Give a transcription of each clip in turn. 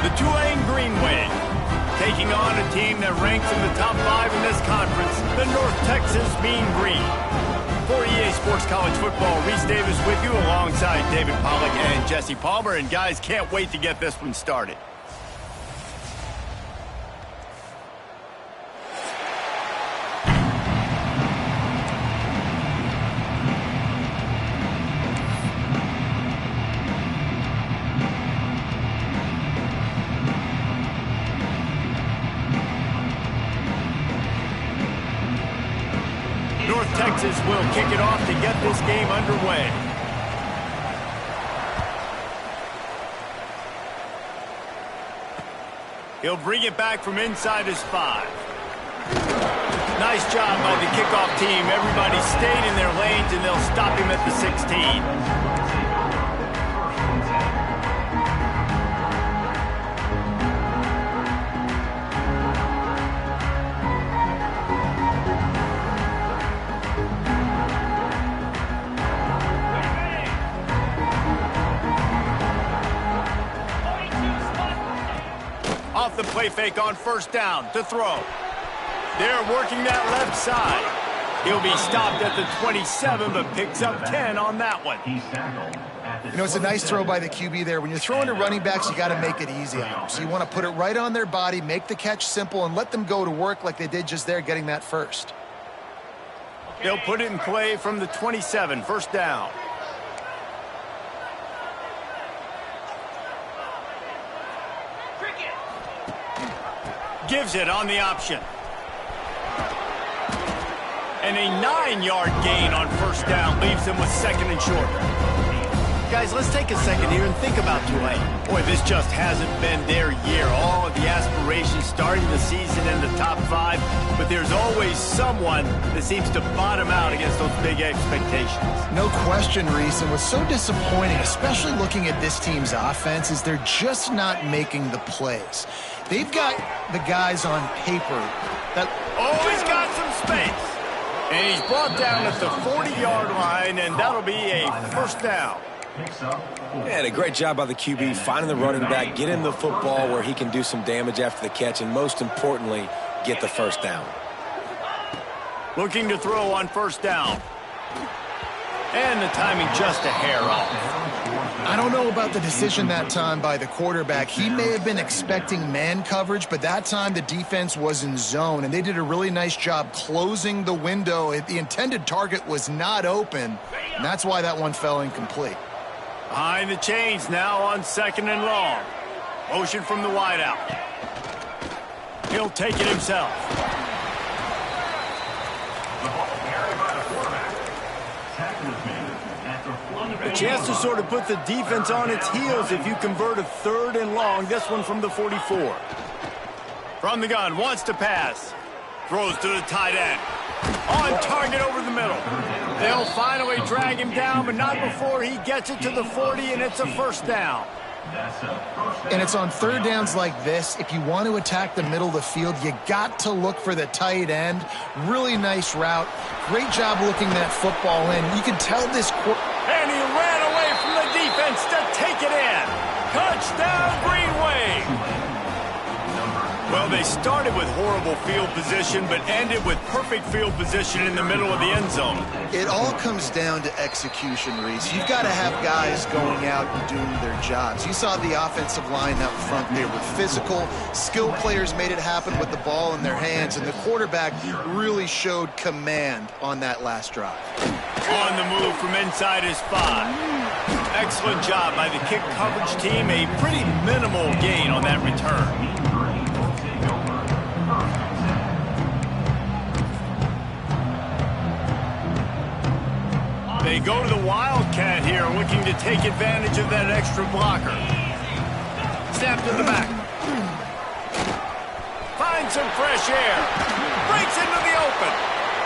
The Tulane Green Wave, taking on a team that ranks in the top 5 in this conference, the North Texas Mean Green. For EA Sports College Football, Reese Davis with you alongside David Pollack and Jesse Palmer. And guys, can't wait to get this one started. North Texas will kick it off to get this game underway. He'll bring it back from inside his 5. Nice job by the kickoff team. Everybody stayed in their lanes, and they'll stop him at the 16. Off the play fake on first down to throw. They're working that left side. He'll be stopped at the 27, but picks up 10 on that one. You know, it's a nice throw by the QB there. When you're throwing to running backs, you got to make it easy on them. So you want to put it right on their body, make the catch simple, and let them go to work like they did just there, getting that first. They'll put it in play from the 27, first down. Gives it on the option. And a 9-yard gain on first down leaves them with second and short. Guys, let's take a second here and think about Tulane. Boy, this just hasn't been their year. All of the aspirations starting the season in the top 5, but there's always someone that seems to bottom out against those big expectations. No question, Reese. And what's so disappointing, especially looking at this team's offense, is they're just not making the plays. They've got the guys on paper that... Oh, he's got some space. And he's brought down at the 40-yard line, and that'll be a first down. Yeah, a great job by the QB, finding the running back, getting the football where he can do some damage after the catch, and most importantly, get the first down. Looking to throw on first down. And the timing just a hair off. I don't know about the decision that time by the quarterback. He may have been expecting man coverage, but that time the defense was in zone, and they did a really nice job closing the window. The intended target was not open, and that's why that one fell incomplete. Behind the chains now on second and long. Motion from the wideout. He'll take it himself. A chance to sort of put the defense on its heels if you convert a third and long. This one from the 44. From the gun, wants to pass. Throws to the tight end. On target over the middle. They'll finally drag him down, but not before he gets it to the 40, and it's a first down. And it's on third downs like this. If you want to attack the middle of the field, you got to look for the tight end. Really nice route. Great job looking that football in. You can tell this... And he ran away from the defense to take it in. Touchdown, Green Wave. Well, they started with horrible field position, but ended with perfect field position in the middle of the end zone. It all comes down to execution, Reese. You've got to have guys going out and doing their jobs. You saw the offensive line out front there with physical, skilled players made it happen with the ball in their hands, and the quarterback really showed command on that last drive. On the move from inside his 5. Excellent job by the kick coverage team. A pretty minimal gain on that return. They go to the Wildcat here, looking to take advantage of that extra blocker. Snap to the back. Finds some fresh air. Breaks into the open.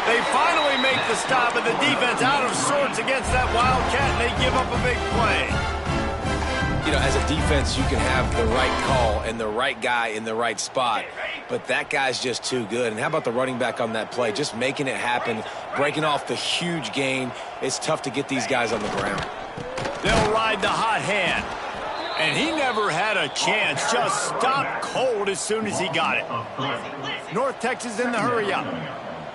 They finally make the stop, and the defense out of sorts against that Wildcat, and they give up a big play. You know, as a defense, you can have the right call and the right guy in the right spot, but that guy's just too good. And how about the running back on that play? Just making it happen, breaking off the huge gain. It's tough to get these guys on the ground. They'll ride the hot hand. And he never had a chance. Just stopped cold as soon as he got it. North Texas in the hurry-up.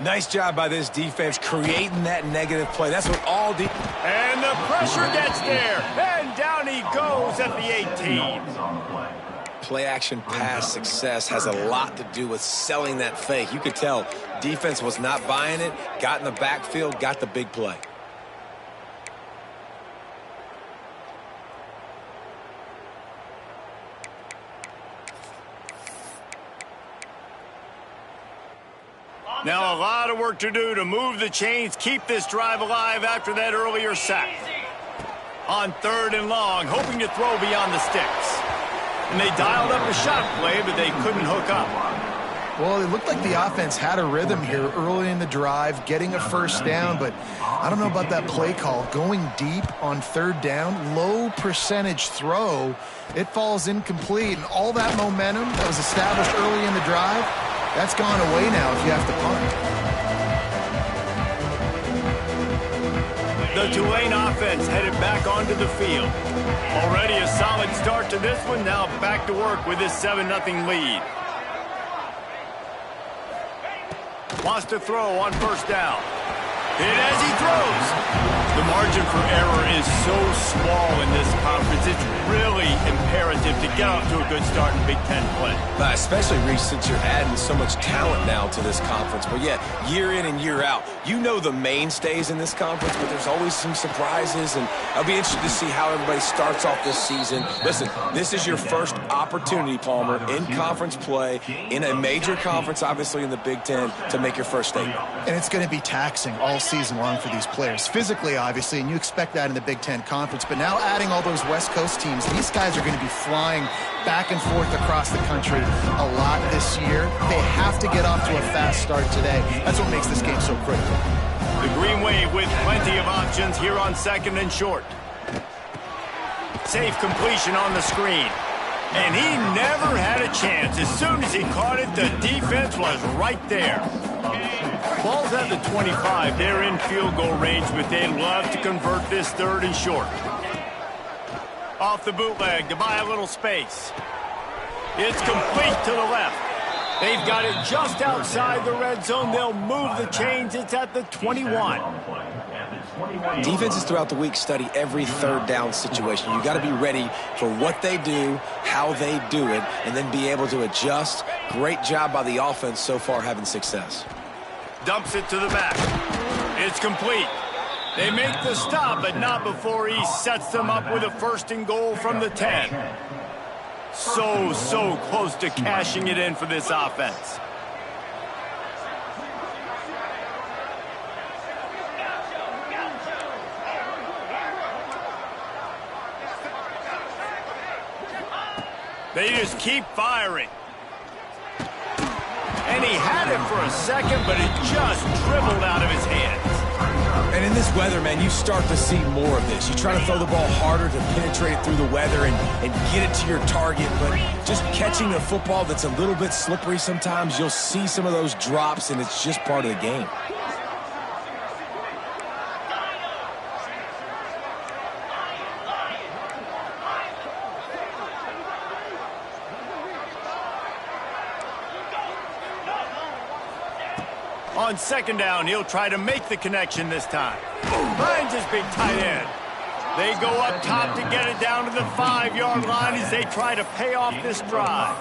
Nice job by this defense creating that negative play. That's what all And the pressure gets there. And down he goes at the 18. Play action pass success has a lot to do with selling that fake. You could tell defense was not buying it, got in the backfield, got the big play. Now a lot of work to do to move the chains, keep this drive alive after that earlier sack. On 3rd and long, hoping to throw beyond the sticks. And they dialed up a shot play, but they couldn't hook up. Well, it looked like the offense had a rhythm here early in the drive, getting a first down, but I don't know about that play call. Going deep on 3rd down, low percentage throw, it falls incomplete, and all that momentum that was established early in the drive, that's gone away now if you have to punt. The Tulane offense headed back onto the field. Already a solid start to this one. Now back to work with this 7-0 lead. Wants to throw on 1st down. Hit as he throws. The margin for error is so small in this conference. It's really imperative to get off to a good start in Big Ten play. Especially, Reese, since you're adding so much talent now to this conference. But, yeah, year in and year out, you know the mainstays in this conference, but there's always some surprises. And I'll be interested to see how everybody starts off this season. Listen, this is your first opportunity, Palmer, in conference play, in a major conference, obviously in the Big Ten, to make your first statement. And it's going to be taxing all season long for these players. Physically, obviously, and you expect that in the Big Ten Conference. But now adding all those West Coast teams, these guys are going to be flying back and forth across the country a lot this year. They have to get off to a fast start today. That's what makes this game so critical. The Green Wave with plenty of options here on 2nd and short. Safe completion on the screen. And he never had a chance. As soon as he caught it, the defense was right there. Ball's at the 25. They're in field goal range, but they'd love to convert this 3rd and short. Off the bootleg to buy a little space. It's complete to the left. They've got it just outside the red zone. They'll move the chains. It's at the 21. Defenses throughout the week study every 3rd down situation. You got to be ready for what they do, how they do it, and then be able to adjust. Great job by the offense so far having success. Dumps it to the back. It's complete. They make the stop, but not before he sets them up with a 1st and goal from the 10. So close to cashing it in for this offense. They just keep firing. And he had it for a second, but it just dribbled out of his hands. And in this weather, man, you start to see more of this. You try to throw the ball harder to penetrate it through the weather and get it to your target, but just catching a football that's a little bit slippery sometimes, you'll see some of those drops, and it's just part of the game. On 2nd down, he'll try to make the connection this time. Finds his big tight end. They go up top to get it down to the 5-yard line as they try to pay off this drive.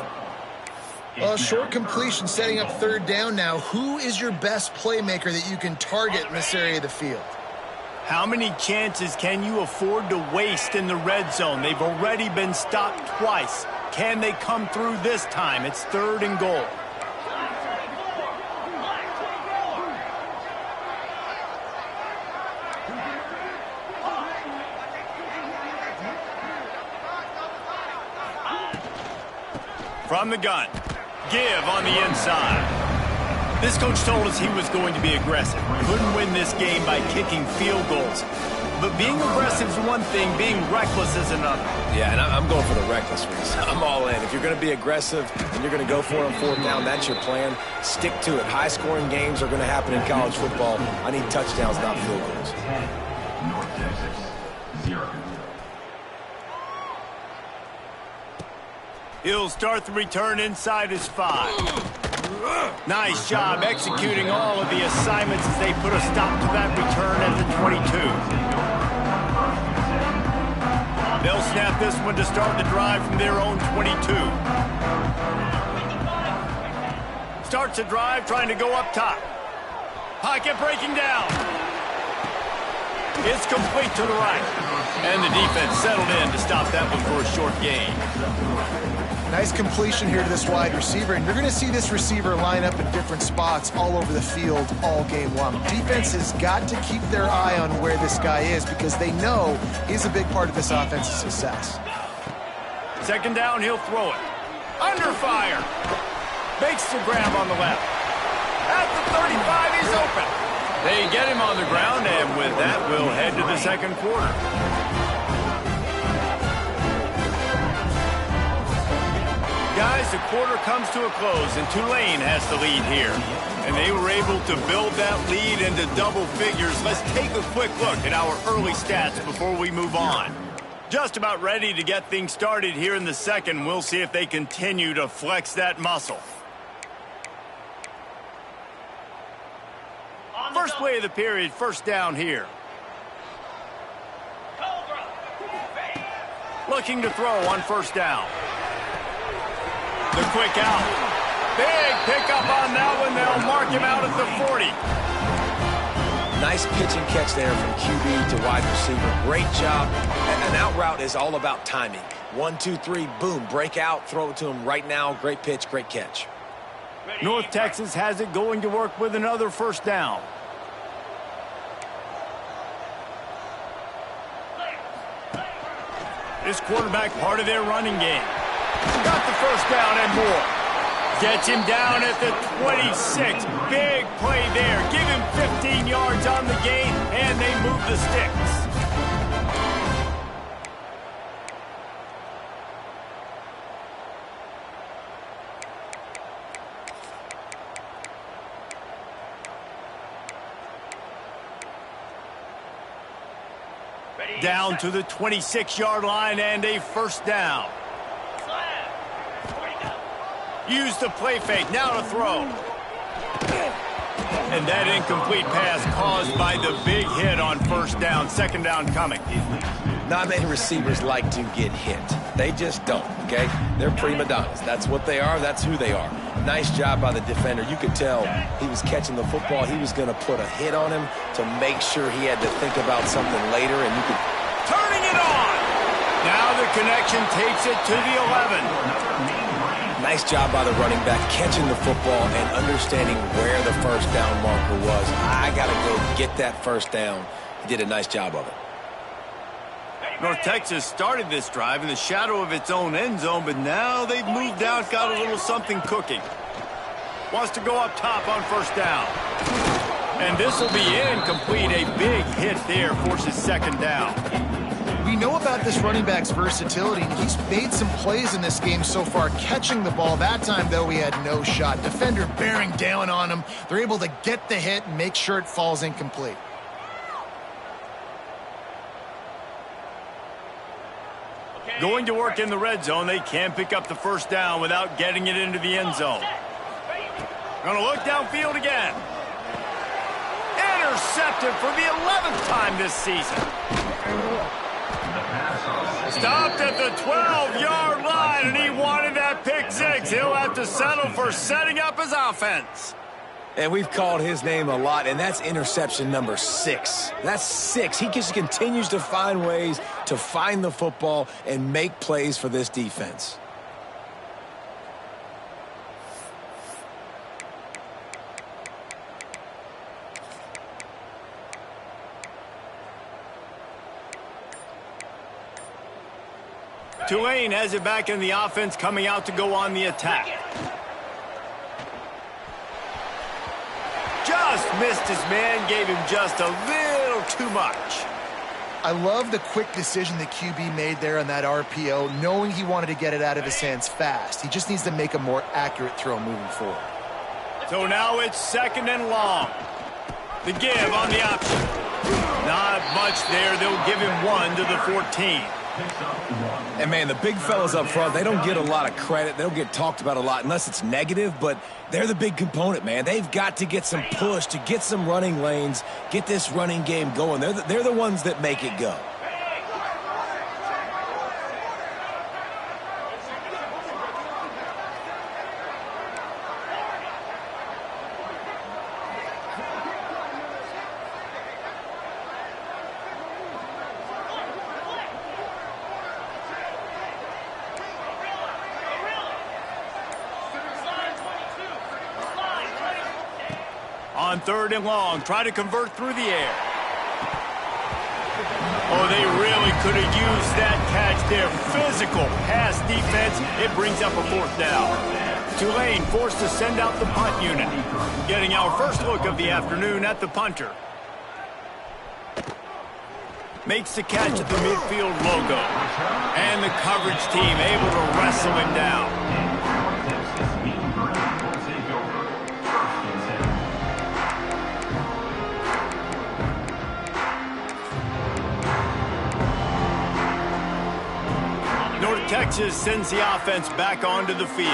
Short completion setting up 3rd down now. Who is your best playmaker that you can target in this area of the field? How many chances can you afford to waste in the red zone? They've already been stopped twice. Can they come through this time? It's 3rd and goal. From the gun. Give on the inside. This coach told us he was going to be aggressive. Couldn't win this game by kicking field goals. But being aggressive is one thing, being reckless is another. Yeah, and I'm going for the reckless ones. I'm all in. If you're going to be aggressive and you're going to go for it on 4th down, that's your plan. Stick to it. High-scoring games are going to happen in college football. I need touchdowns, not field goals. North Texas, 0. He'll start the return inside his 5. Nice job executing all of the assignments as they put a stop to that return at the 22. They'll snap this one to start the drive from their own 22. Starts a drive trying to go up top. Pocket breaking down. It's complete to the right. And the defense settled in to stop that one for a short gain. Nice completion here to this wide receiver, and you're going to see this receiver line up in different spots all over the field all game long. Defense has got to keep their eye on where this guy is because they know he's a big part of this offense's success. Second down, he'll throw it. Under fire. Makes the grab on the left. At the 35, he's open. They get him on the ground, and with that, we'll head to the second quarter. Guys, the quarter comes to a close, and Tulane has the lead here. And they were able to build that lead into double figures. Let's take a quick look at our early stats before we move on. Just about ready to get things started here in the second. We'll see if they continue to flex that muscle. First play of the period, first down here. Looking to throw on first down. The quick out. Big pickup on that one. They'll mark him out at the 40. Nice pitch and catch there from QB to wide receiver. Great job. An out route is all about timing. 1, 2, 3, boom, break out, throw it to him right now. Great pitch, great catch. North Texas has it going to work with another first down. This quarterback part of their running game. Got the first down and more. Gets him down at the 26. Big play there. Give him 15 yards on the gain, and they move the sticks. Down to the 26-yard line and a first down. Use the play fake, now to throw. And that incomplete pass caused by the big hit on first down. Second down coming. Not many receivers like to get hit. They just don't, okay? They're prima donnas. That's what they are. That's who they are. Nice job by the defender. You could tell he was catching the football. He was going to put a hit on him to make sure he had to think about something later, and you could... Turning it on! Now the connection takes it to the 11. Nice job by the running back catching the football and understanding where the first down marker was. I got to go get that first down. He did a nice job of it. North Texas started this drive in the shadow of its own end zone, but now they've moved out, got a little something cooking. Wants to go up top on first down. And this will be incomplete. A big hit there forces second down. We know about this running back's versatility. He's made some plays in this game so far, catching the ball. That time, though, he had no shot. Defender bearing down on him. They're able to get the hit and make sure it falls incomplete. Going to work in the red zone. They can't pick up the first down without getting it into the end zone. Going to look downfield again. Intercepted for the 11th time this season. Stopped at the 12-yard line, and he wanted that pick six. He'll have to settle for setting up his offense. And we've called his name a lot, and that's interception number 6. That's 6. He just continues to find ways to find the football and make plays for this defense. Tulane has it back in the offense, coming out to go on the attack. Just missed his man, gave him just a little too much. I love the quick decision the QB made there on that RPO, knowing he wanted to get it out of his hands fast. He just needs to make a more accurate throw moving forward. So now it's second and long. The give on the option. Not much there. They'll give him 1 to the 14. And, man, the big fellas up front, they don't get a lot of credit. They don't get talked about a lot unless it's negative, but they're the big component, man. They've got to get some push to get some running lanes, get this running game going. They're the ones that make it go. On 3rd and long, try to convert through the air. Oh, they really could have used that catch there. Physical pass defense. It brings up a 4th down. Tulane forced to send out the punt unit. Getting our first look of the afternoon at the punter. Makes the catch at the midfield logo. And the coverage team able to wrestle him down. Texas sends the offense back onto the field.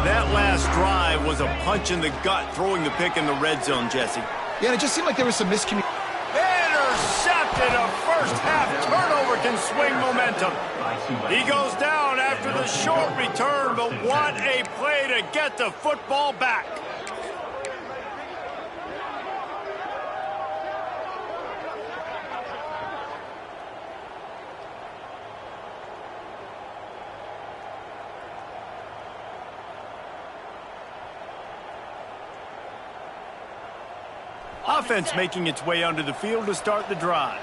That last drive was a punch in the gut, throwing the pick in the red zone, Jesse. Yeah, and it just seemed like there was some miscommunication. Intercepted. A first-half turnover can swing momentum. He goes down after the short return, but what a play to get the football back. Offense making its way onto the field to start the drive.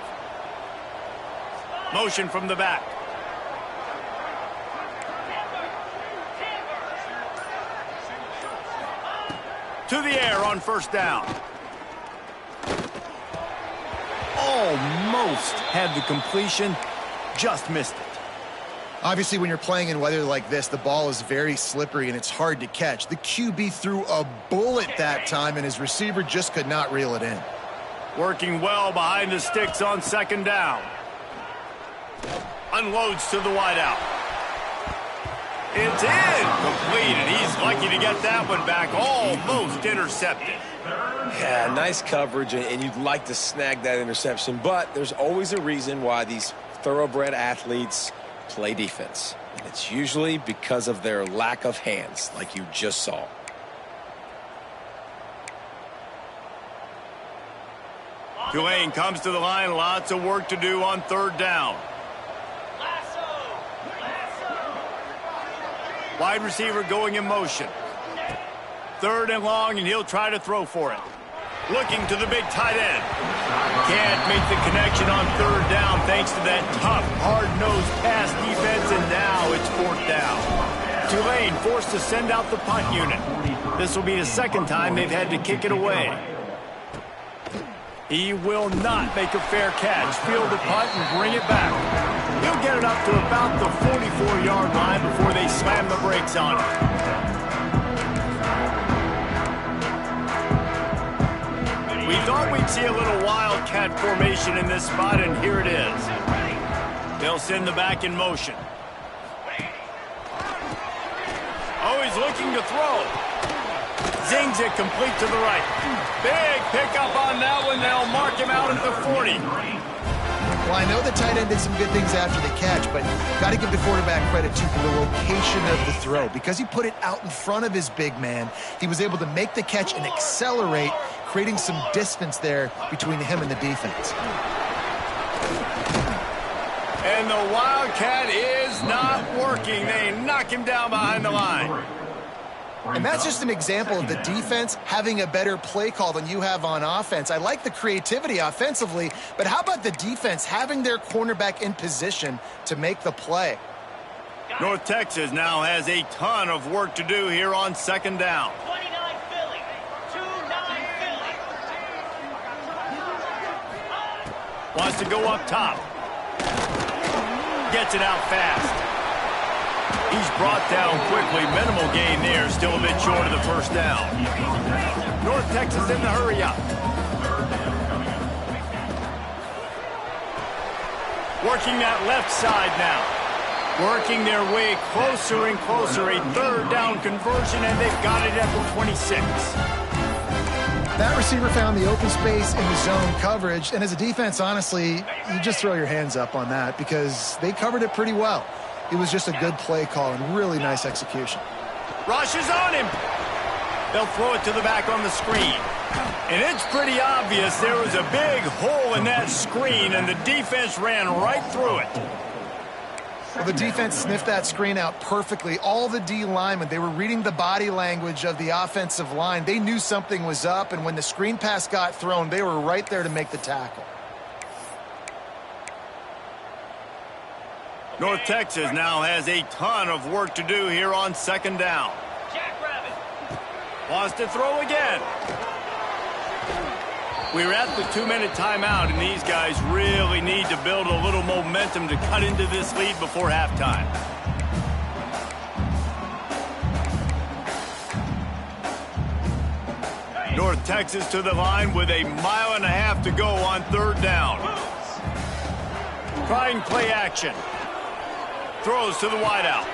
Motion from the back. To the air on 1st down. Almost had the completion, just missed it. Obviously, when you're playing in weather like this, the ball is very slippery and it's hard to catch. The QB threw a bullet that time, and his receiver just could not reel it in. Working well behind the sticks on 2nd down. Unloads to the wideout. It's in. Complete, and he's lucky to get that one back. Almost intercepted. Yeah, nice coverage, and you'd like to snag that interception, but there's always a reason why these thoroughbred athletes play defense. And it's usually because of their lack of hands, like you just saw. Tulane comes to the line. Lots of work to do on 3rd down. Wide receiver going in motion. 3rd and long, and he'll try to throw for it. Looking to the big tight end. Can't make the connection on 3rd down thanks to that tough, hard-nosed pass defense, and now it's 4th down. Tulane forced to send out the punt unit. This will be the 2nd time they've had to kick it away. He will not make a fair catch. Field the punt and bring it back. He'll get it up to about the 44-yard line before they slam the brakes on it. We thought we'd see a little wildcat formation in this spot, and here it is. They'll send the back in motion. Oh, he's looking to throw. Zings it complete to the right. Big pickup on that one. They'll mark him out at the 40. Well, I know the tight end did some good things after the catch, but got to give the quarterback credit, too, for the location of the throw. Because he put it out in front of his big man, he was able to make the catch and accelerate, creating some distance there between him and the defense. And the Wildcat is not working. They knock him down behind the line. And that's just an example of the defense having a better play call than you have on offense. I like the creativity offensively, but how about the defense having their cornerback in position to make the play? North Texas now has a ton of work to do here on 2nd down. 29 Philly. 2-9 Philly. Wants to go up top. Gets it out fast. He's brought down quickly. Minimal gain there. Still a bit short of the 1st down. North Texas in the hurry up. Working that left side now. Working their way closer and closer. A third down conversion, and they've got it at the 26. That receiver found the open space in the zone coverage, and as a defense, honestly, you just throw your hands up on that because they covered it pretty well. It was just a good play call and really nice execution. Rush is on him. They'll throw it to the back on the screen. And it's pretty obvious there was a big hole in that screen, and the defense ran right through it. Well, the defense sniffed that screen out perfectly. All the D linemen, they were reading the body language of the offensive line. They knew something was up, and when the screen pass got thrown, they were right there to make the tackle. North Texas now has a ton of work to do here on second down. Jackrabbit. Wants to throw again. We're at the 2-minute timeout, and these guys really need to build a little momentum to cut into this lead before halftime. North Texas to the line with 1.5 miles to go on third down. Trying play action. Throws to the wideout.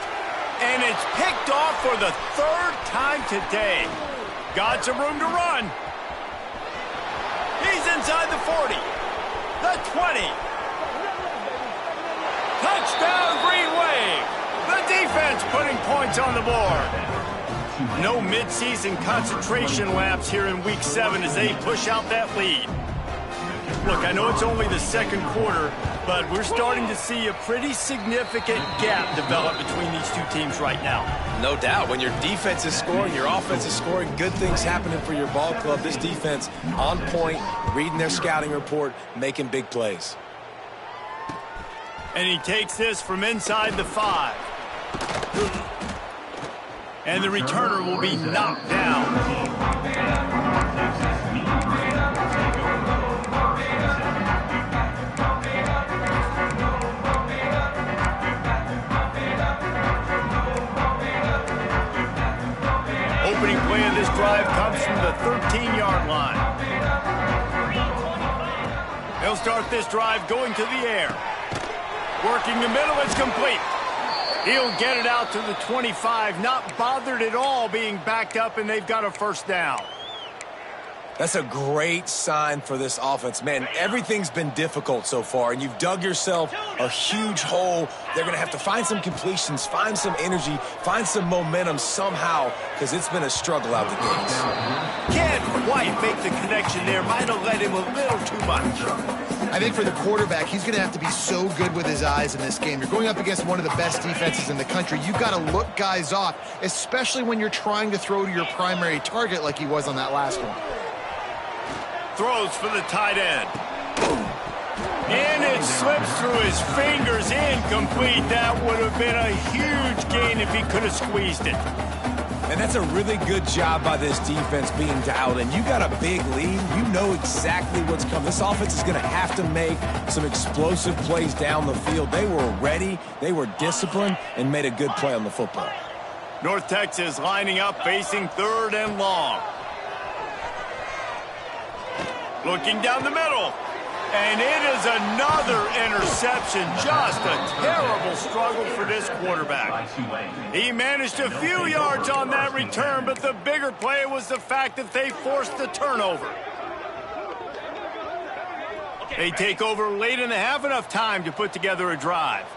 And it's picked off for the third time today. Got some room to run. He's inside the 40. The 20. Touchdown, Green Wave. The defense putting points on the board. No midseason concentration laps here in Week 7 as they push out that lead. Look, I know it's only the second quarter, but we're starting to see a pretty significant gap develop between these two teams right now. No doubt. When your defense is scoring, your offense is scoring, good things happening for your ball club. This defense on point, reading their scouting report, making big plays. And he takes this from inside the 5. And the returner will be knocked down. Opening play of this drive comes from the 13-yard line. They'll start this drive going to the air. Working the middle, it's complete. He'll get it out to the 25, not bothered at all being backed up, and they've got a first down. That's a great sign for this offense. Man, everything's been difficult so far, and you've dug yourself a huge hole. They're going to have to find some completions, find some energy, find some momentum somehow, because it's been a struggle out the gates. Can't quite make the connection there. Might have led him a little too much. I think for the quarterback, he's going to have to be so good with his eyes in this game. You're going up against one of the best defenses in the country. You've got to look guys off, especially when you're trying to throw to your primary target like he was on that last one. Throws for the tight end. And it slips through his fingers, incomplete. That would have been a huge gain if he could have squeezed it. And that's a really good job by this defense being dialed in. You got a big lead. You know exactly what's coming. This offense is going to have to make some explosive plays down the field. They were ready, they were disciplined, and made a good play on the football. North Texas lining up, facing third and long. Looking down the middle. And it is another interception. Just a terrible struggle for this quarterback. He managed a few yards on that return, but the bigger play was the fact that they forced the turnover. They take over late in the half, enough time to put together a drive.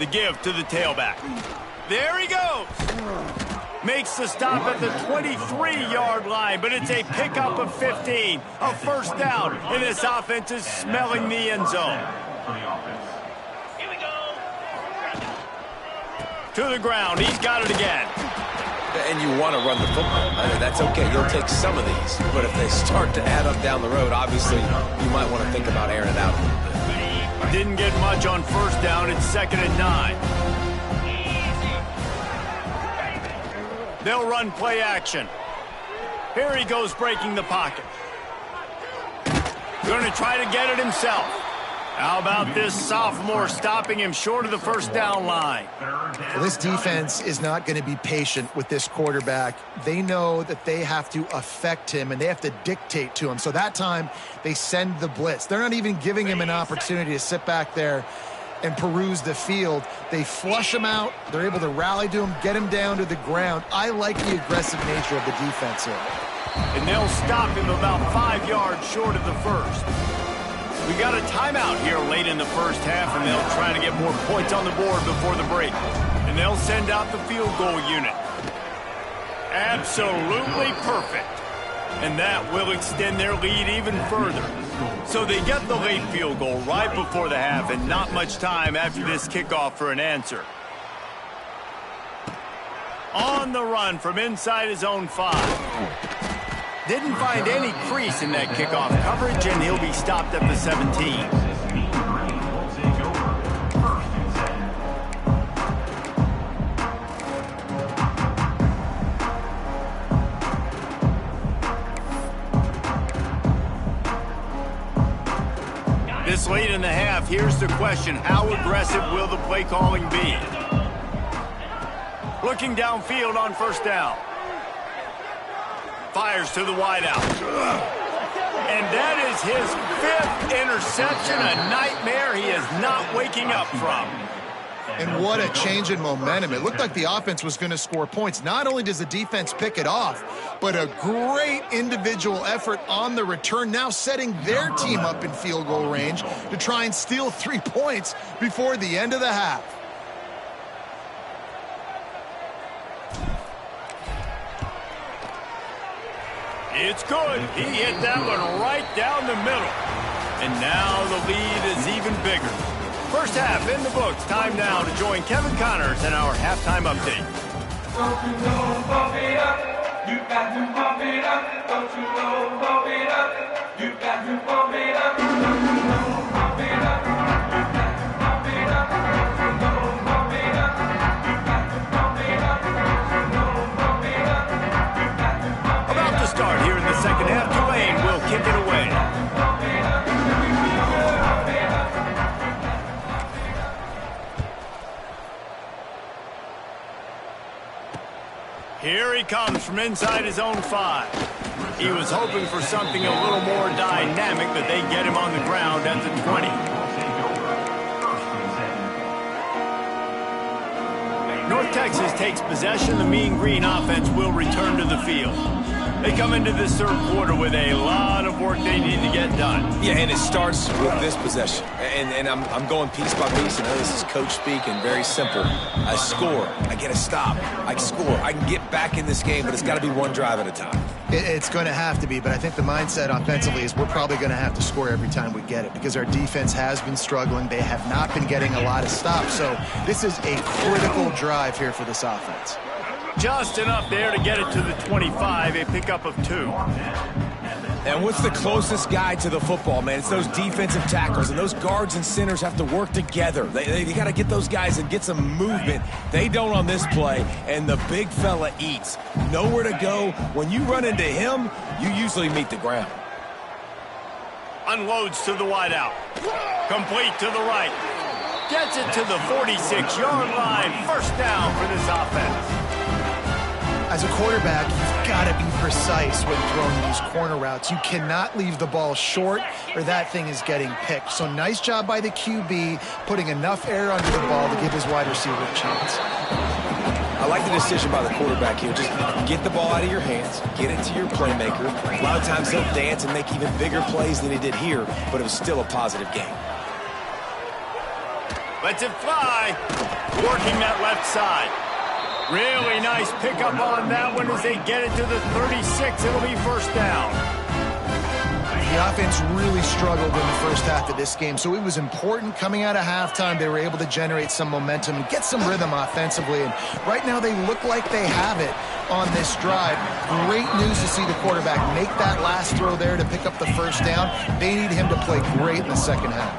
The give to the tailback. There he goes. Makes the stop at the 23-yard line, but it's a pickup of 15. A first down, and this offense is smelling the end zone. Here we go. To the ground, he's got it again. And you want to run the football. I mean, that's okay. You'll take some of these. But if they start to add up down the road, obviously, you might want to think about airing it out a little bit. Didn't get much on first down. It's 2nd and 9. They'll run play action. Here he goes breaking the pocket. Going to try to get it himself. How about this sophomore stopping him short of the first down line? Well, this defense is not going to be patient with this quarterback. They know that they have to affect him and they have to dictate to him. So that time, they send the blitz. They're not even giving him an opportunity to sit back there and peruse the field. They flush him out. They're able to rally to him, get him down to the ground. I like the aggressive nature of the defense here. And they'll stop him about 5 yards short of the first. We got a timeout here late in the first half, and they'll try to get more points on the board before the break. And they'll send out the field goal unit. Absolutely perfect. And that will extend their lead even further. So they get the late field goal right before the half, and not much time after this kickoff for an answer. On the run from inside his own 5. Didn't find any crease in that kickoff coverage, and he'll be stopped at the 17. This late in the half, here's the question: how aggressive will the play calling be? Looking downfield on first down. Fires to the wideout. And that is his 5th interception, a nightmare he is not waking up from. And what a change in momentum. It looked like the offense was going to score points. Not only does the defense pick it off, but a great individual effort on the return, now setting their team up in field goal range to try and steal 3 points before the end of the half. It's good. He hit that one right down the middle. And now the lead is even bigger. First half in the books. Time now to join Kevin Connors in our halftime update. Don't you know, pump it up. You got to pump it up. Don't you know, pump it up. You got to pump it up. Don't you know, pump it up. You got to pump it up. Don't you know, pump it up. You got to pump it up. Don't you know, pump it up. You got to pump it up. About to start here in the second half. Tulane will kick it away. Here he comes from inside his own 5. He was hoping for something a little more dynamic, but they get him on the ground at the 20. North Texas takes possession. The Mean Green offense will return to the field. They come into this third quarter with a lot of work they need to get done. Yeah, and it starts with this possession. And I'm going piece by piece. I know this is coach speak and very simple. I score. I get a stop. I score. I can get back in this game, but it's got to be one drive at a time. It's going to have to be, but I think the mindset offensively is we're probably going to have to score every time we get it because our defense has been struggling. They have not been getting a lot of stops. So this is a critical drive here for this offense. Just enough there to get it to the 25, a pickup of 2. And what's the closest guy to the football, man? It's those defensive tackles, and those guards and centers have to work together. They got to get those guys and get some movement. They don't on this play, and the big fella eats. Nowhere to go. When you run into him, you usually meet the ground. Unloads to the wideout. Complete to the right. Gets it to the 46-yard line. First down for this offense. As a quarterback, you've got to be precise when throwing these corner routes. You cannot leave the ball short or that thing is getting picked. So nice job by the QB putting enough air under the ball to give his wide receiver a chance. I like the decision by the quarterback here. Just get the ball out of your hands, get it to your playmaker. A lot of times he'll dance and make even bigger plays than he did here, but it was still a positive game. Lets it fly. Working that left side. Really nice pickup on that one as they get it to the 36. It'll be first down. The offense really struggled in the first half of this game, so it was important coming out of halftime. They were able to generate some momentum and get some rhythm offensively, and right now they look like they have it on this drive. Great news to see the quarterback make that last throw there to pick up the first down. They need him to play great in the second half.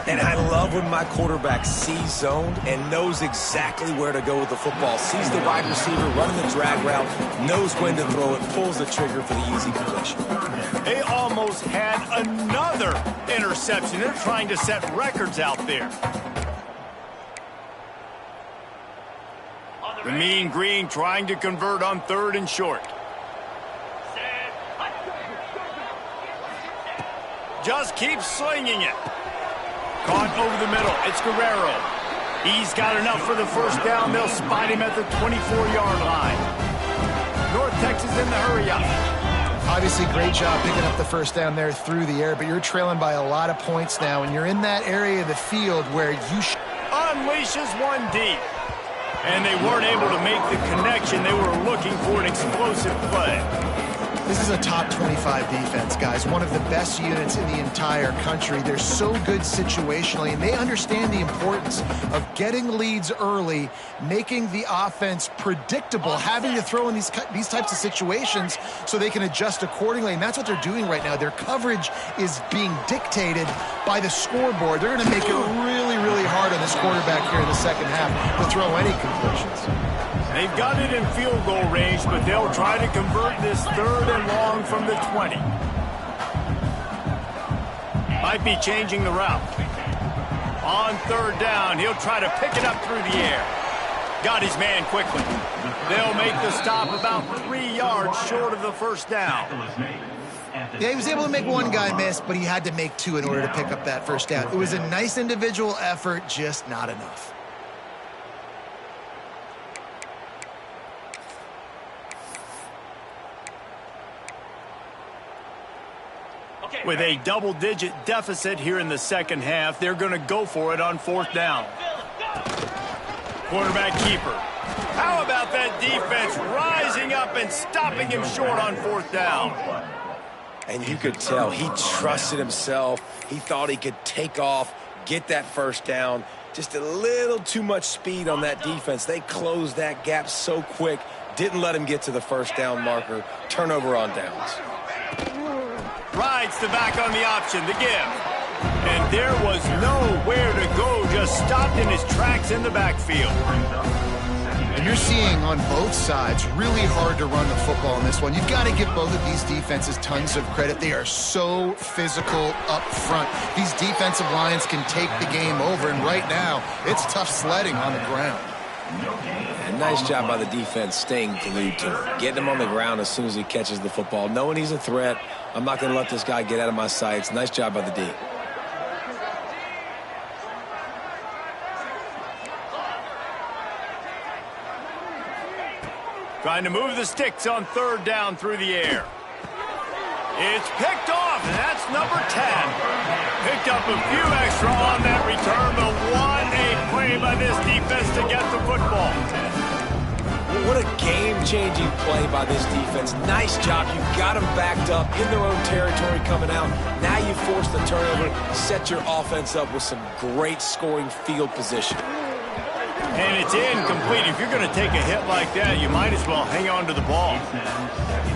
And I love when my quarterback sees zoned and knows exactly where to go with the football. Sees the wide receiver running the drag route, knows when to throw it, pulls the trigger for the easy completion. They almost had another interception. They're trying to set records out there. The Mean Green trying to convert on 3rd and short. Just keeps slinging it. Caught over the middle. It's Guerrero. He's got enough for the first down. They'll spot him at the 24-yard line. North Texas in the hurry-up. Obviously, great job picking up the first down there through the air, but you're trailing by a lot of points now, and you're in that area of the field where you unleashes one deep. And they weren't able to make the connection. They were looking for an explosive play. This is a top 25 defense, guys. One of the best units in the entire country. They're so good situationally, and they understand the importance of getting leads early, making the offense predictable, having to throw in these types of situations so they can adjust accordingly, and that's what they're doing right now. Their coverage is being dictated by the scoreboard. They're going to make it really, really hard on this quarterback here in the second half to throw any completions. They've got it in field goal range, but they'll try to convert this 3rd and long from the 20. Might be changing the route. On 3rd down, he'll try to pick it up through the air. Got his man quickly. They'll make the stop about 3 yards short of the first down. Yeah, he was able to make one guy miss, but he had to make 2 in order to pick up that first down. It was a nice individual effort, just not enough. With a double-digit deficit here in the second half, they're going to go for it on 4th down. Quarterback keeper. How about that defense rising up and stopping him short on 4th down? And you could tell he trusted himself. He thought he could take off, get that first down. Just a little too much speed on that defense. They closed that gap so quick, didn't let him get to the first down marker. Turnover on downs. Rides the back on the option, the give. And there was nowhere to go, just stopped in his tracks in the backfield. And you're seeing on both sides really hard to run the football in this one. You've got to give both of these defenses tons of credit. They are so physical up front. These defensive lines can take the game over, and right now, it's tough sledding on the ground. And nice job by the defense staying glued to him, getting him on the ground as soon as he catches the football, knowing he's a threat. I'm not going to let this guy get out of my sights. Nice job by the D. Trying to move the sticks on 3rd down through the air. It's picked off, and that's number 10. Picked up a few extra on that return, but what a play by this defense to get the football. What a game-changing play by this defense. Nice job. You've got them backed up in their own territory coming out. Now you force the turnover, set your offense up with some great scoring field position. And it's incomplete. If you're going to take a hit like that, you might as well hang on to the ball.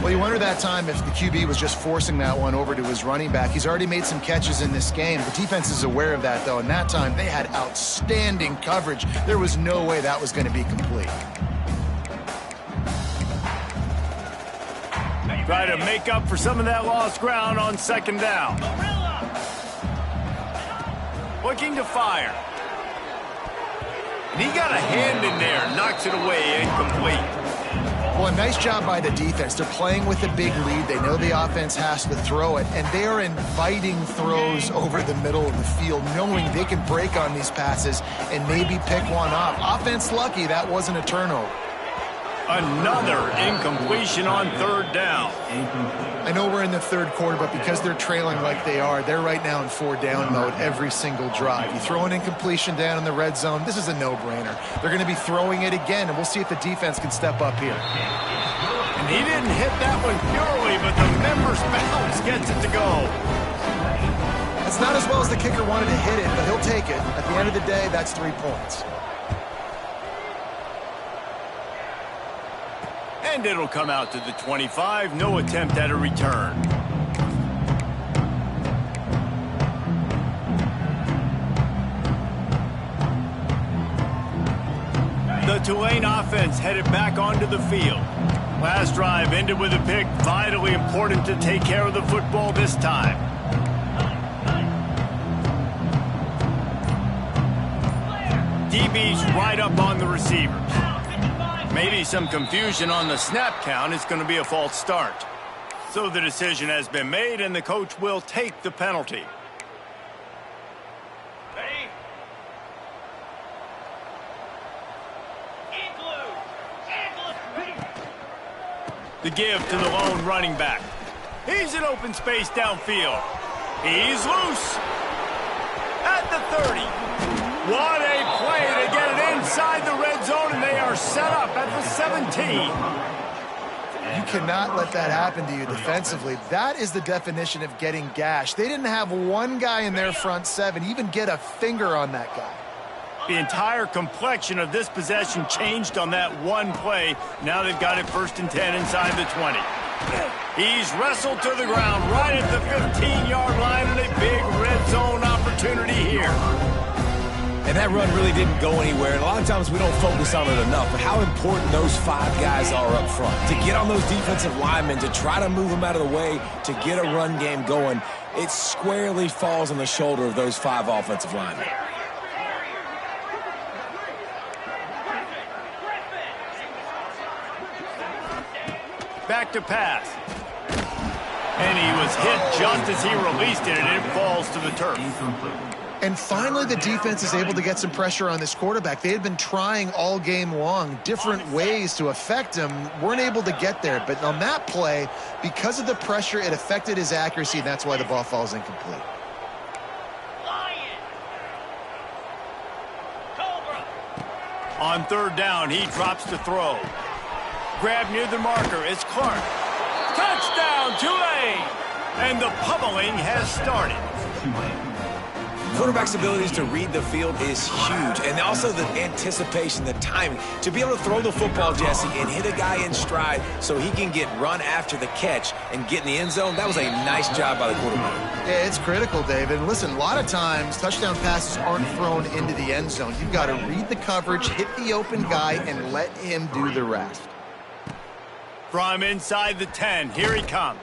Well, you wonder that time if the QB was just forcing that one over to his running back. He's already made some catches in this game. The defense is aware of that, though, and that time they had outstanding coverage. There was no way that was going to be complete. Try to make up for some of that lost ground on 2nd down. Looking to fire. And he got a hand in there, knocks it away, incomplete. Well, a nice job by the defense. They're playing with a big lead. They know the offense has to throw it, and they are inviting throws over the middle of the field, knowing they can break on these passes and maybe pick one off. Offense lucky that wasn't a turnover. Another incompletion on 3rd down. I know we're in the 3rd quarter, but because they're trailing like they are, they're right now in 4-down mode every single drive. You throw an incompletion down in the red zone, this is a no-brainer. They're going to be throwing it again, and we'll see if the defense can step up here. And he didn't hit that one purely, but the member's bounce gets it to go. It's not as well as the kicker wanted to hit it, but he'll take it. At the end of the day, that's 3 points. And it'll come out to the 25. No attempt at a return. The Tulane offense headed back onto the field. Last drive ended with a pick. Vitally important to take care of the football this time. DB's right up on the receivers. Maybe some confusion on the snap count. It's going to be a false start. So the decision has been made, and the coach will take the penalty. Ready? The give to the lone running back. He's in open space downfield. He's loose. At the 30. What a play to get it inside the red zone, and they are set up at the 17. You cannot let that happen to you defensively. That is the definition of getting gashed. They didn't have one guy in their front seven even get a finger on that guy. The entire complexion of this possession changed on that one play. Now they've got it 1st and 10 inside the 20. He's wrestled to the ground right at the 15-yard line, and a big red zone opportunity here. And that run really didn't go anywhere. And a lot of times we don't focus on it enough, but how important those 5 guys are up front. To get on those defensive linemen, to try to move them out of the way, to get a run game going, it squarely falls on the shoulder of those 5 offensive linemen. Back to pass. And he was hit just as he released it, and it falls to the turf. And finally, the defense is able to get some pressure on this quarterback. They had been trying all game long different ways to affect him, weren't able to get there. But on that play, because of the pressure, it affected his accuracy, and that's why the ball falls incomplete. On 3rd down, he drops to throw. Grab near the marker. It's Clark. Touchdown, Tulane! And the pummeling has started. Quarterback's abilities to read the field is huge, and also the anticipation, the timing. To be able to throw the football, Jesse, and hit a guy in stride so he can get run after the catch and get in the end zone, that was a nice job by the quarterback. Yeah, it's critical, David. Listen, a lot of times touchdown passes aren't thrown into the end zone. You've got to read the coverage, hit the open guy, and let him do the rest. From inside the 10, here he comes.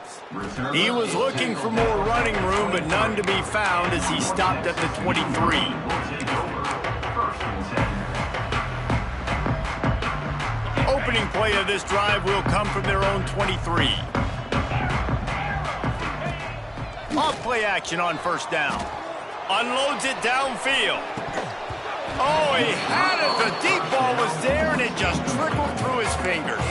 He was looking for more running room, but none to be found as he stopped at the 23. Opening play of this drive will come from their own 23. Off play action on 1st down. Unloads it downfield. Oh, he had it. The deep ball was there, and it just trickled through his fingers.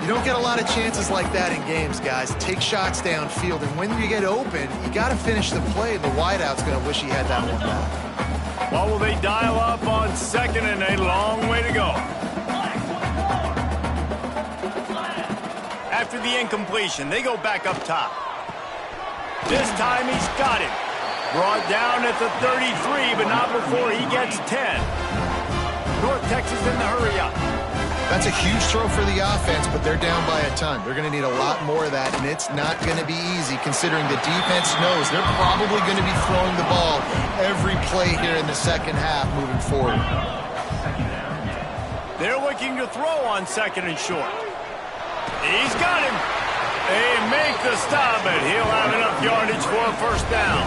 You don't get a lot of chances like that in games, guys. Take shots downfield, and when you get open, you got to finish the play. The wideout's going to wish he had that one back. Well, will they dial up on 2nd and a long way to go? After the incompletion, they go back up top. This time he's got it. Brought down at the 33, but not before he gets 10. North Texas in the hurry-up. That's a huge throw for the offense, but they're down by a ton. They're going to need a lot more of that, and it's not going to be easy considering the defense knows they're probably going to be throwing the ball every play here in the 2nd half moving forward. They're looking to throw on 2nd and short. He's got him. They make the stop, but he'll have enough yardage for a 1st down.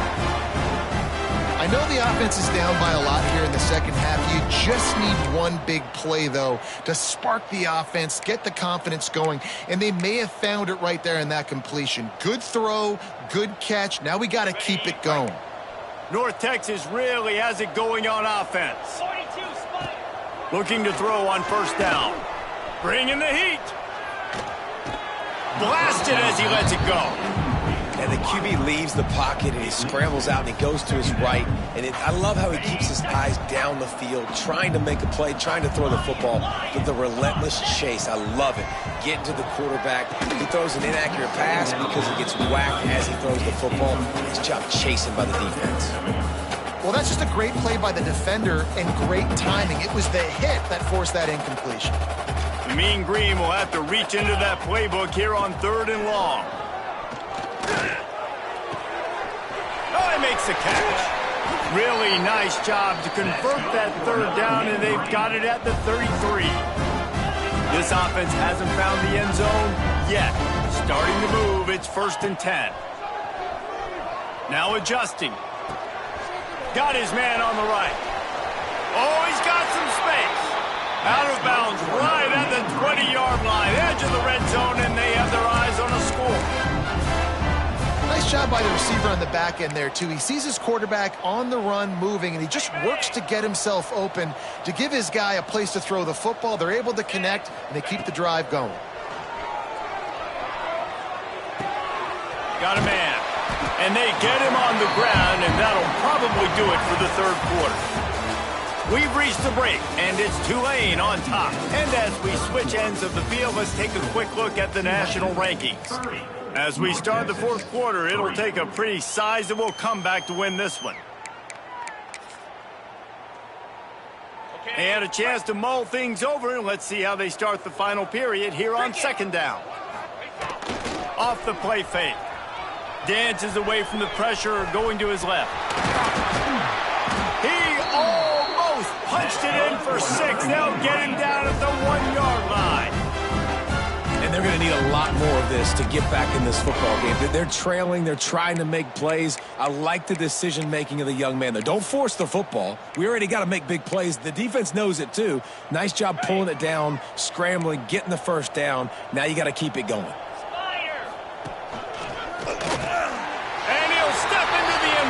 I know the offense is down by a lot here in the 2nd half. You just need one big play, though, to spark the offense, get the confidence going, and they may have found it right there in that completion. Good throw, good catch. Now we got to keep it going. North Texas really has it going on offense. Looking to throw on 1st down. Bringing the heat. Blasted as he lets it go. And the QB leaves the pocket, and he scrambles out, and he goes to his right. And I love how he keeps his eyes down the field, trying to make a play, trying to throw the football, but the relentless chase, I love it. Getting to the quarterback. He throws an inaccurate pass because he gets whacked as he throws the football. His job chasing by the defense. Well, that's just a great play by the defender and great timing. It was the hit that forced that incompletion. The Mean Green will have to reach into that playbook here on 3rd and long. Oh, he makes the catch. really nice job to convert that third down, and they've got it at the 33. This offense hasn't found the end zone yet. Starting to move, it's 1st and 10. Now adjusting. Got his man on the right. Oh, he's got some space. Out of bounds right at the 20-yard line. Edge of the red zone, and they have their eyes on a score. Nice job by the receiver on the back end there, too. He sees his quarterback on the run moving, and he just works to get himself open to give his guy a place to throw the football. They're able to connect, and they keep the drive going. Got a man. And they get him on the ground, and that'll probably do it for the third quarter. We've reached the break, and it's Tulane on top. And as we switch ends of the field, let's take a quick look at the national rankings. As we start the fourth quarter, it'll take a pretty sizable comeback to win this one. And a chance to mull things over, and let's see how they start the final period here on 2nd down. Off the play fake. Dances away from the pressure, going to his left. He almost punched it in for 6. They'll get him down at the 1-yard line. And they're going to need a lot more of this to get back in this football game. They're trailing. They're trying to make plays. I like the decision-making of the young man there. Don't force the football. We already got to make big plays. The defense knows it, too. Nice job pulling it down, scrambling, getting the first down. Now you got to keep it going.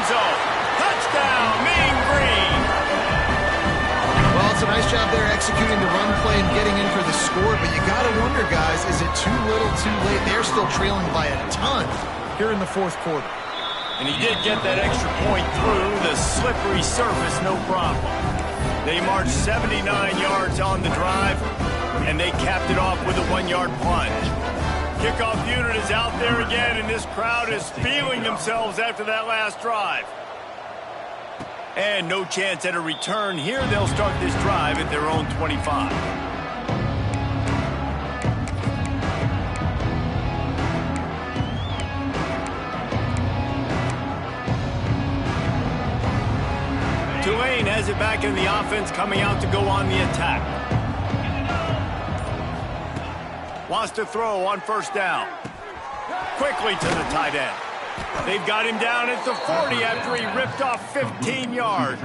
Zone. Touchdown, Mean Green. Well, it's a nice job there executing the run play and getting in for the score, but you got to wonder, guys, is it too little, too late? They're still trailing by a ton here in the fourth quarter. And he did get that extra point through the slippery surface, no problem. They marched 79 yards on the drive, and they capped it off with a 1-yard plunge. Kickoff unit is out there again, and this crowd is feeling themselves after that last drive. And no chance at a return here. They'll start this drive at their own 25. Tulane has it back in the offense, coming out to go on the attack. Wants to throw on 1st down. Quickly to the tight end. They've got him down at the 40 after he ripped off 15 yards.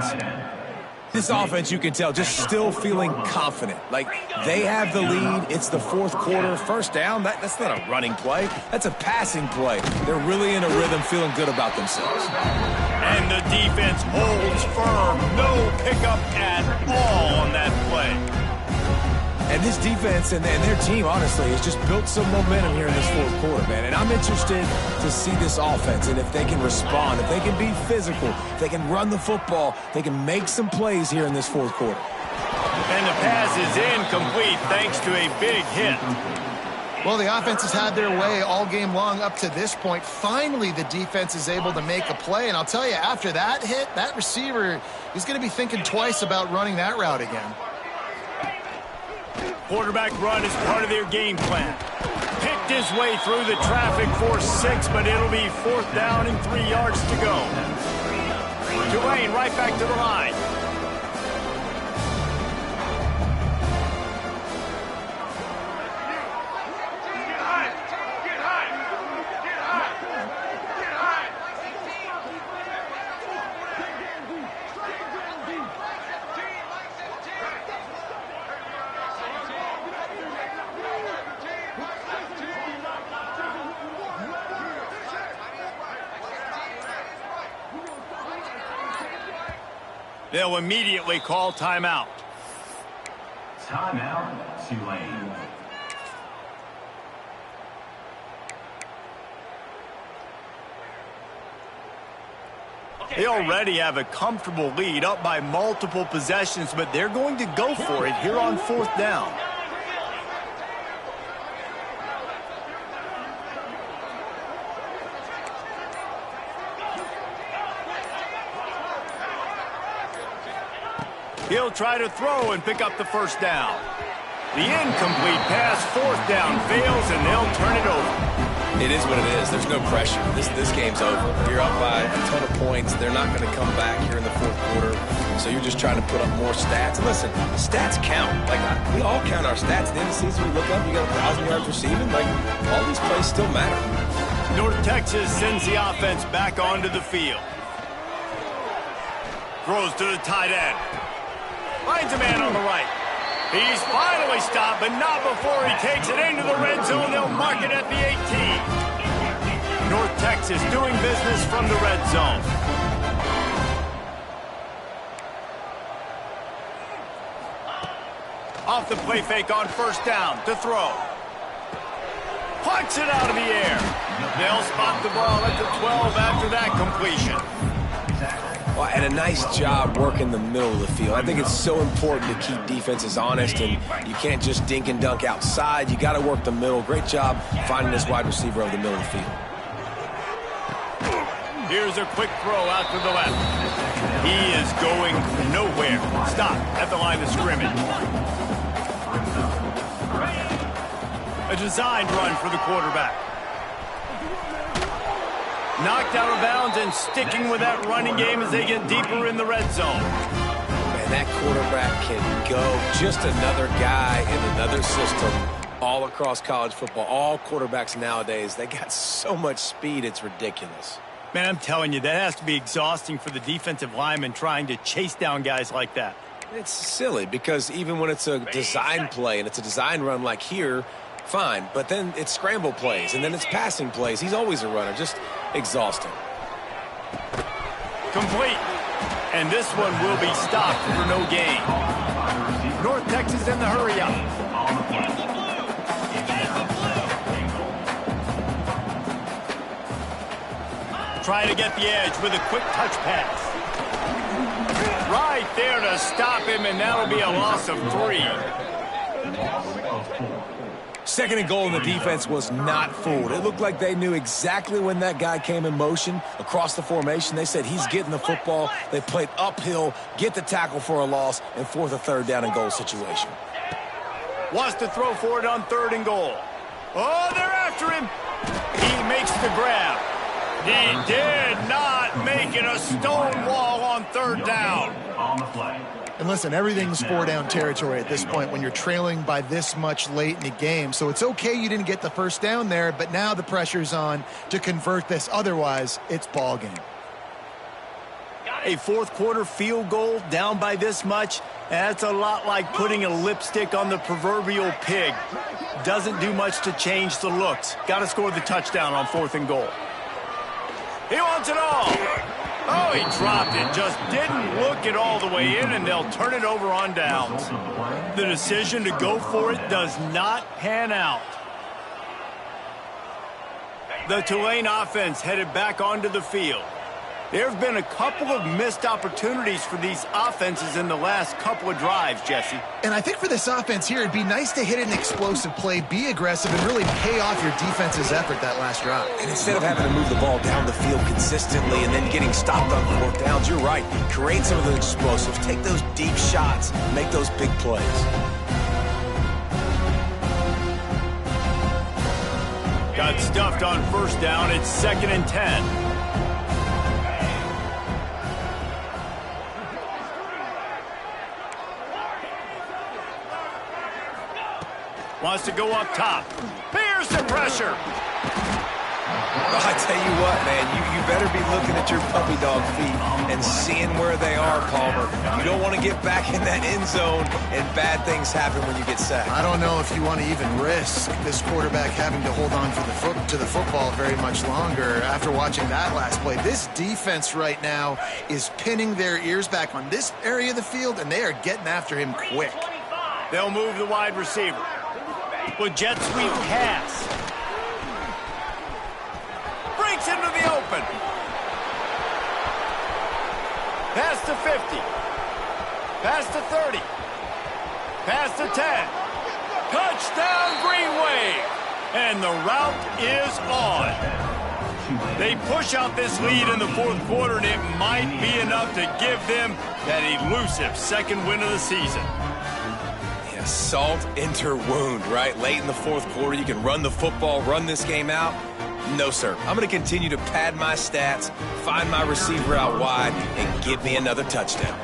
This offense, you can tell, just still feeling confident. Like, they have the lead. It's the fourth quarter. 1st down, that's not a running play. That's a passing play. They're really in a rhythm, feeling good about themselves. And the defense holds firm. No pickup at all on that play. And this defense and their team, honestly, has just built some momentum here in this fourth quarter, man. And I'm interested to see this offense and if they can respond, if they can be physical, if they can run the football, they can make some plays here in this fourth quarter. And the pass is incomplete thanks to a big hit. Well, the offense has had their way all game long up to this point. Finally, the defense is able to make a play. And I'll tell you, after that hit, that receiver is going to be thinking twice about running that route again. Quarterback run is part of their game plan. Picked his way through the traffic for 6, but it'll be 4th down and 3 yards to go. Tulane right back to the line. They'll immediately call timeout. Timeout, Tulane. They already have a comfortable lead, up by multiple possessions, but they're going to go for it here on 4th down. He'll try to throw and pick up the 1st down. The incomplete pass, 4th down, fails, and they'll turn it over. It is what it is. There's no pressure. This game's over. You're up by a ton of points. They're not going to come back here in the fourth quarter. So you're just trying to put up more stats. And listen, stats count. Like, we all count our stats. At the end of the season, we look up, you got 1,000 yards receiving. Like, all these plays still matter. North Texas sends the offense back onto the field. Throws to the tight end. Finds a man on the right. He's finally stopped, but not before he takes it into the red zone. They'll mark it at the 18. North Texas doing business from the red zone. Off the play fake on first down to throw. Punts it out of the air. They'll spot the ball at the 12 after that completion. Well, and a nice job working the middle of the field. I think it's so important to keep defenses honest, and you can't just dink and dunk outside. You got to work the middle. Great job finding this wide receiver over the middle of the field. Here's a quick throw out to the left. He is going nowhere. Stop at the line of scrimmage. A designed run for the quarterback. Knocked out of bounds and sticking with that running game as they get deeper in the red zone. Man, that quarterback can go. Just another guy in another system all across college football. All quarterbacks nowadays, they got so much speed, it's ridiculous. Man, I'm telling you, that has to be exhausting for the defensive lineman trying to chase down guys like that. It's silly because even when it's a design play and it's a design run like here, fine, but then it's scramble plays, and then it's passing plays. He's always a runner, just exhausting. Complete. And this one will be stopped for no gain. North Texas in the hurry-up. Try to get the edge with a quick touch pass. Right there to stop him, and that'll be a loss of 3. Second and goal, and the defense was not fooled. It looked like they knew exactly when that guy came in motion across the formation. They said he's getting the football. They played uphill, get the tackle for a loss, and force a third down and goal situation. Wants to throw for it on 3rd and goal. Oh, they're after him. He makes the grab. He did not make it a stone wall on 3rd down. On the play. And listen, everything's 4-down territory at this point when you're trailing by this much late in the game. So it's okay you didn't get the first down there, but now the pressure's on to convert this. Otherwise, it's ball game. A fourth quarter field goal down by this much, that's a lot like putting a lipstick on the proverbial pig. Doesn't do much to change the looks. Got to score the touchdown on 4th and goal. He wants it all. Oh, he dropped it. Just didn't look it all the way in, and they'll turn it over on downs. The decision to go for it does not pan out. The Tulane offense headed back onto the field. There have been a couple of missed opportunities for these offenses in the last couple of drives, Jesse. And I think for this offense here, it'd be nice to hit an explosive play, be aggressive, and really pay off your defense's effort that last drive. And instead of having to move the ball down the field consistently and then getting stopped on 4th downs, you're right. Create some of the explosives. Take those deep shots. Make those big plays. Got stuffed on 1st down. It's 2nd and 10. Wants to go up top. Here's the pressure. I tell you what, man, you better be looking at your puppy dog feet and seeing where they are, Palmer. You don't want to get back in that end zone and bad things happen when you get sacked. I don't know if you want to even risk this quarterback having to hold on to the football very much longer after watching that last play. This defense right now is pinning their ears back on this area of the field, and they are getting after him quick. They'll move the wide receiver. With jet sweep pass. Breaks into the open. Pass to 50. Pass to 30. Pass to 10. Touchdown Green Wave. And the route is on. They push out this lead in the 4th quarter, and it might be enough to give them that elusive 2nd win of the season. Salt into wound, right? Late in the 4th quarter, you can run the football, run this game out. No, sir. I'm going to continue to pad my stats, find my receiver out wide, and give me another touchdown.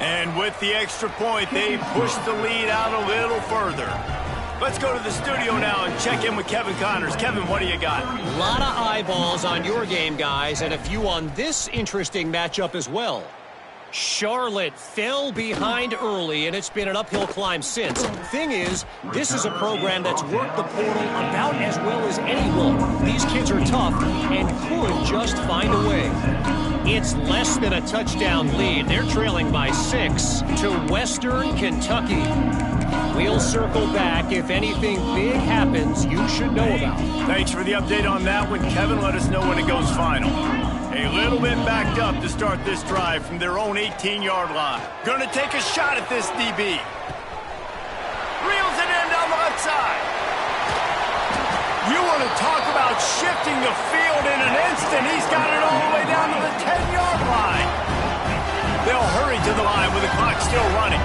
And with the extra point, they push the lead out a little further. Let's go to the studio now and check in with Kevin Connors. Kevin, what do you got? A lot of eyeballs on your game, guys, and a few on this interesting matchup as well. Charlotte fell behind early, and it's been an uphill climb since. Thing is, this is a program that's worked the portal about as well as anyone. These kids are tough and could just find a way. It's less than a touchdown lead. They're trailing by 6 to Western Kentucky. We'll circle back if anything big happens you should know about. Thanks for the update on that one, Kevin. Let us know when it goes final. A little bit backed up to start this drive from their own 18-yard line. Gonna take a shot at this DB. Reels it in down the left side. You want to talk about shifting the field in an instant. He's got it all the way down to the 10-yard line. They'll hurry to the line with the clock still running.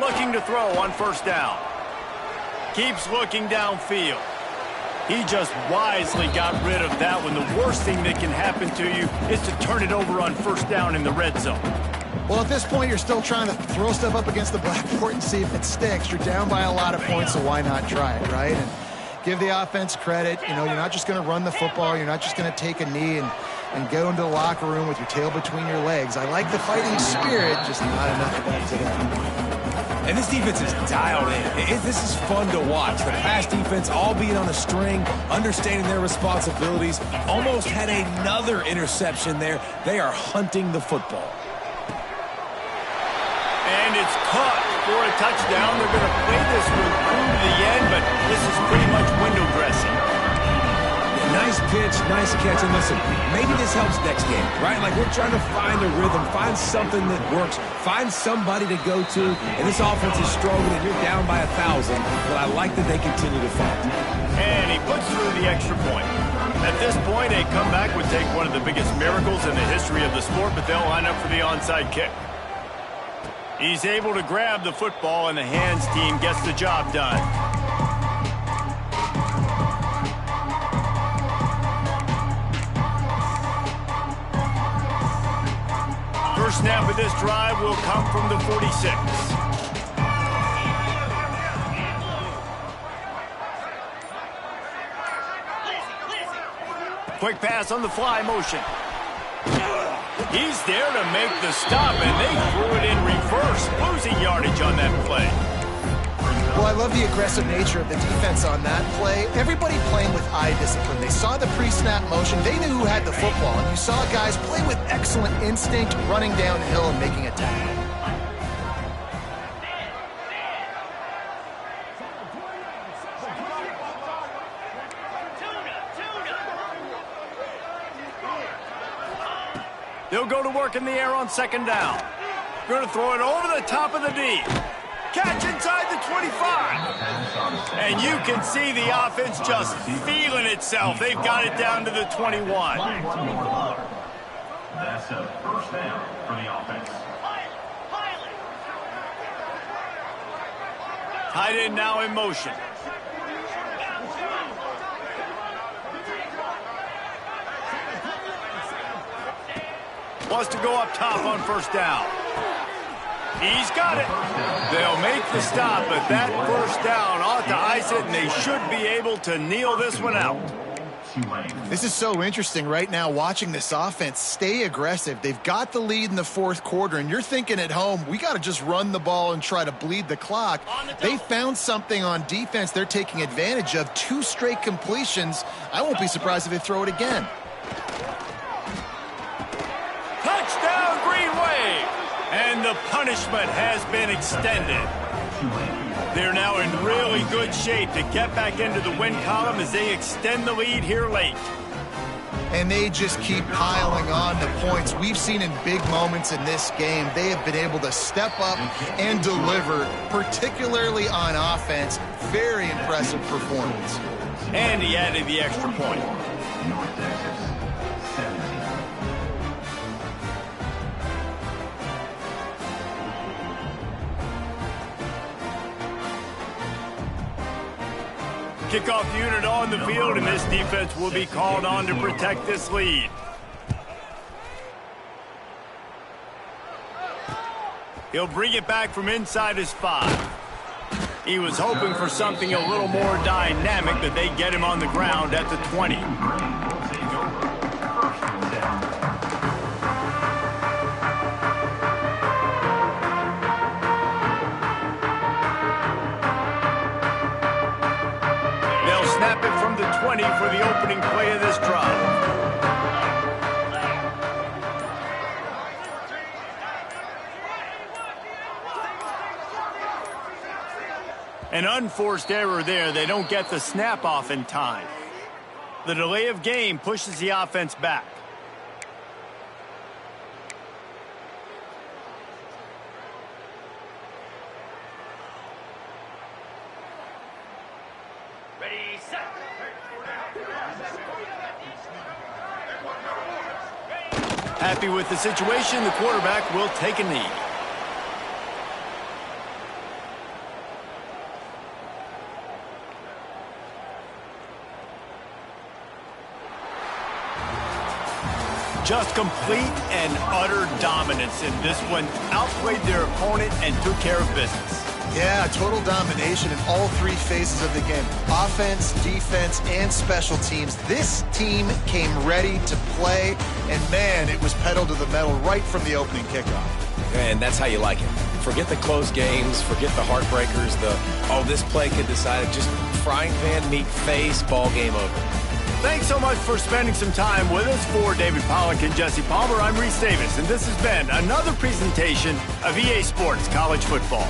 Looking to throw on first down. Keeps looking downfield. He just wisely got rid of that one. The worst thing that can happen to you is to turn it over on first down in the red zone. Well, at this point, you're still trying to throw stuff up against the blackboard and see if it sticks. You're down by a lot of points, so why not try it, right? And give the offense credit. You know, you're not just going to run the football. You're not just going to take a knee and go into the locker room with your tail between your legs. I like the fighting spirit, just not enough of that today. And this defense is dialed in. This is fun to watch. The pass defense all being on a string, understanding their responsibilities, almost had another interception there. They are hunting the football. And it's caught for a touchdown. They're going to play this one through to the end, but this is pretty much window dressing. Nice pitch, nice catch, and listen, maybe this helps next game, right? Like we're trying to find a rhythm, find something that works, find somebody to go to, and this offense is struggling, and you're down by 1,000, but I like that they continue to fight. And he puts through the extra point. At this point, a comeback would take one of the biggest miracles in the history of the sport, but they'll line up for the onside kick. He's able to grab the football, and the hands team gets the job done. First snap of this drive will come from the 46. Quick pass on the fly motion. He's there to make the stop, and they threw it in reverse, losing yardage on that play. Well, I love the aggressive nature of the defense on that play. Everybody playing with eye discipline. They saw the pre-snap motion. They knew who had the football. And you saw guys play with excellent instinct, running downhill and making a tackle. They'll go to work in the air on second down. Going to throw it over the top of the D. Catch inside the 25. And you can see the offense just feeling itself. They've got it down to the 21. That's a first down for the offense. Tight end now in motion. Wants to go up top on first down. He's got it. They'll make the stop, but that first down ought to ice it, and they should be able to kneel this one out. This is so interesting right now, watching this offense stay aggressive. They've got the lead in the fourth quarter, and you're thinking at home, we got to just run the ball and try to bleed the clock. They found something on defense they're taking advantage of. 2 straight completions. I won't be surprised if they throw it again. Touchdown, Green Wave! And the punishment has been extended. They're now in really good shape to get back into the win column as they extend the lead here late. And they just keep piling on the points. We've seen in big moments in this game, they have been able to step up and deliver, particularly on offense. Very impressive performance. And he added the extra point. Kickoff unit on the field, and this defense will be called on to protect this lead. He'll bring it back from inside his 5. He was hoping for something a little more dynamic, but they get him on the ground at the 20. They'll snap it from the 20 for the opening play of this drive. An unforced error there. They don't get the snap off in time. The delay of game pushes the offense back. Ready, set. Happy with the situation, the quarterback will take a knee. Just complete and utter dominance in this one. Outplayed their opponent and took care of business. Yeah, total domination in all 3 phases of the game. Offense, defense, and special teams. This team came ready to play, and man, it was pedal to the metal right from the opening kickoff. And that's how you like it. Forget the close games, forget the heartbreakers, this play could decide it. Just frying pan meet face, ball game over. Thanks so much for spending some time with us. For David Pollack and Jesse Palmer, I'm Reese Davis, and this has been another presentation of EA Sports College Football.